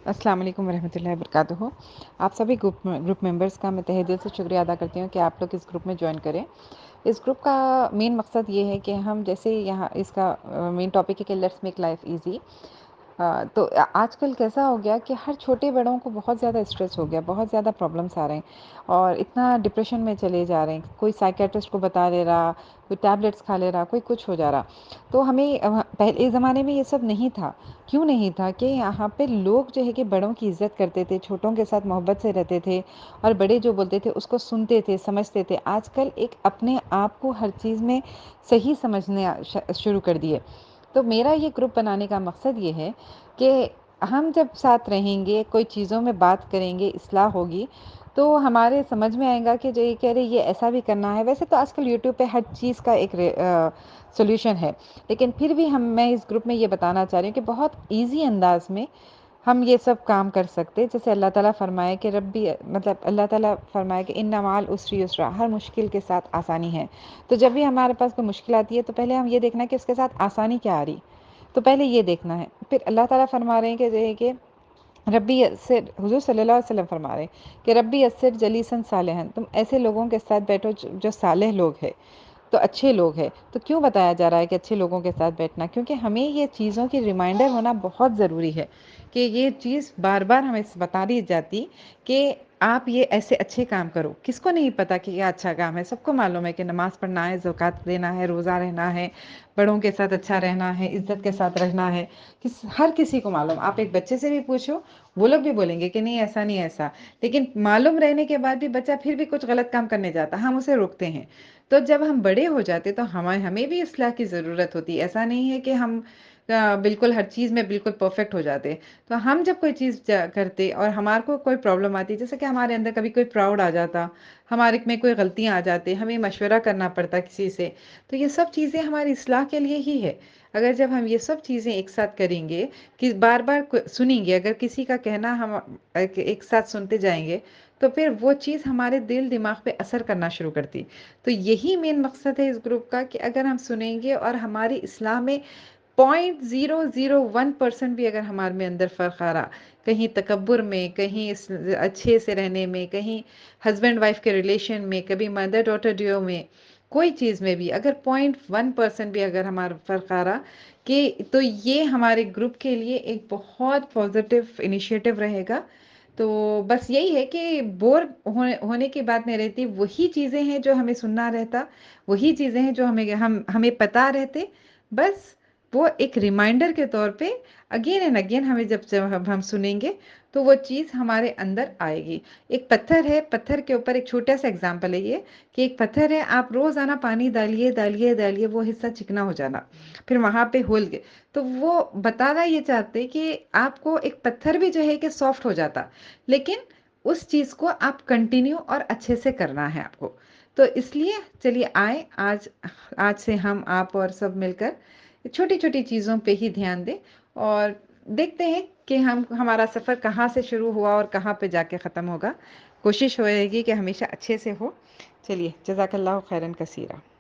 السلام علیکم ورحمۃ اللہ وبرکاتہ۔ آپ سبھی گروپ ممبرس کا میں تہہ دل سے شکریہ ادا کرتی ہوں کہ آپ لوگ اس گروپ میں جوائن کریں۔ اس گروپ کا مین مقصد یہ ہے کہ ہم جیسے یہاں اس کا مین ٹاپک ہے کہ لیٹس میک لائف ایزی۔ تو آج کل کیسا ہو گیا کہ ہر چھوٹے بڑوں کو بہت زیادہ اسٹریس ہو گیا، بہت زیادہ پرابلمس آ رہے ہیں اور اتنا ڈپریشن میں چلے جا رہے ہیں۔ کوئی سائیکیٹرسٹ کو بتا دے رہا، کوئی ٹیبلیٹس کھا لے رہا، کوئی کچھ ہو جا رہا۔ تو ہمیں پہلے زمانے میں یہ سب نہیں تھا۔ کیوں نہیں تھا؟ کہ یہاں پہ لوگ جو ہے کہ بڑوں کی عزت کرتے تھے، چھوٹوں کے ساتھ محبت سے رہتے تھے اور بڑے جو بولتے تھے اس کو سنتے تھے، سمجھتے تھے۔ آج کل ایک اپنے آپ کو ہر چیز میں صحیح سمجھنے شروع کر دیے۔ تو میرا یہ گروپ بنانے کا مقصد یہ ہے کہ ہم جب ساتھ رہیں گے، کوئی چیزوں میں بات کریں گے، اصلاح ہوگی، تو ہمارے سمجھ میں آئے گا کہ جو یہ کہہ رہے یہ ایسا بھی کرنا ہے۔ ویسے تو آج کل یوٹیوب پہ ہر چیز کا ایک سولوشن ہے، لیکن پھر بھی میں اس گروپ میں یہ بتانا چاہ رہی ہوں کہ بہت ایزی انداز میں ہم یہ سب کام کر سکتے۔ جیسے اللہ تعالیٰ فرمائے کہ اللہ تعالیٰ فرمائے کہ ان مع العسر یسرا، ہر مشکل کے ساتھ آسانی ہے۔ تو جب بھی ہمارے پاس کوئی مشکل آتی ہے تو پہلے ہم یہ دیکھنا ہے کہ اس کے ساتھ آسانی کیا آ رہی، تو پہلے یہ دیکھنا ہے۔ پھر اللہ تعالیٰ فرما رہے ہیں کہ ربی یسر، حضور صلی اللہ علیہ وسلم فرما رہے ہیں کہ ربی یسر جلیسن صالحن، تم ایسے لوگوں کے ساتھ بیٹھو جو صالح لوگ ہیں، تو اچھے لوگ ہیں۔ تو کیوں بتایا جا رہا ہے کہ اچھے لوگوں کے ساتھ بیٹھنا؟ کیونکہ ہمیں یہ چیزوں کی ریمائنڈر ہونا بہت ضروری ہے کہ یہ چیز بار بار ہمیں بتا دی جاتی کہ آپ یہ ایسے اچھے کام کرو۔ کس کو نہیں پتا کہ یہ اچھا کام ہے؟ سب کو معلوم ہے کہ نماز پڑھنا ہے، زکوٰۃ دینا ہے، روزہ رہنا ہے، بڑوں کے ساتھ اچھا رہنا ہے، عزت کے ساتھ رہنا ہے۔ ہر کسی کو معلوم۔ آپ ایک بچے سے بھی پوچھو، وہ لوگ بھی بولیں گے کہ نہیں ایسا نہیں ایسا۔ لیکن معلوم رہنے کے بعد بھی بچہ پھر بھی کچھ غلط کام کرنے جاتا، ہم اسے روکتے ہیں۔ تو جب ہم بڑے ہو جاتے تو ہمیں بھی اصلاح کی ضرورت ہوتی۔ ایسا نہیں ہے کہ ہم بالکل ہر چیز میں بالکل پرفیکٹ ہو جاتے۔ تو ہم جب کوئی چیز کرتے اور ہمارے کو کوئی پرابلم آتی، جیسے کہ ہمارے اندر کبھی کوئی پراؤڈ آ جاتا، ہمارے میں کوئی غلطیاں آ جاتی، ہمیں مشورہ کرنا پڑتا کسی سے، تو یہ سب چیزیں ہماری اصلاح کے لیے ہی ہے۔ اگر جب ہم یہ سب چیزیں ایک ساتھ کریں گے، کہ بار بار سنیں گے، اگر کسی کا کہنا ہم ایک ساتھ سنتے جائیں گے، تو پھر وہ چیز ہمارے دل دماغ پہ اثر کرنا شروع کرتی۔ تو یہی مین مقصد ہے اس گروپ کا کہ اگر ہم سنیں گے اور ہماری اصلاح میں 0.001% بھی اگر ہمارے میں اندر فرق آ رہا، کہیں تکبر میں، کہیں اچھے سے رہنے میں، کہیں ہسبینڈ وائف کے ریلیشن میں، کبھی مدر ڈاٹر ڈیو میں، کوئی چیز میں بھی اگر 0.1% بھی اگر ہمارا فرق آ رہا، تو یہ ہمارے گروپ کے لیے ایک بہت پازیٹیو انیشیٹو رہے گا۔ تو بس یہی ہے کہ بور ہونے کی بات نہیں رہتی۔ وہی چیزیں ہیں جو ہمیں سننا رہتا، وہی چیزیں ہیں جو ہمیں پتا رہتے، بس وہ ایک ریمائنڈر کے طور پہ اگین اینڈ اگین ہمیں جب ہم سنیں گے تو وہ چیز ہمارے اندر آئے گی۔ ایک پتھر ہے، پتھر کے اوپر ایک چھوٹا سا ایگزامپل ہے یہ، کہ ایک پتھر ہے، آپ روزانہ پانی ڈالیے ڈالیے ڈالیے، وہ حصہ چکنا ہو جانا، پھر وہاں پہ ہول گئے۔ تو وہ بتانا یہ چاہتے کہ آپ کو ایک پتھر بھی جو ہے کہ سافٹ ہو جاتا، لیکن اس چیز کو آپ کنٹینیو اور اچھے سے کرنا ہے آپ کو۔ تو اس لیے چلیے آئے آج سے ہم آپ اور سب مل کر چھوٹی چھوٹی چیزوں پہ ہی دھیان دیں اور دیکھتے ہیں کہ ہمارا سفر کہاں سے شروع ہوا اور کہاں پہ جا کے ختم ہوگا۔ کوشش ہوئے گی کہ ہمیشہ اچھے سے ہو۔ چلیے، جزاک اللہ خیرن کثیرہ۔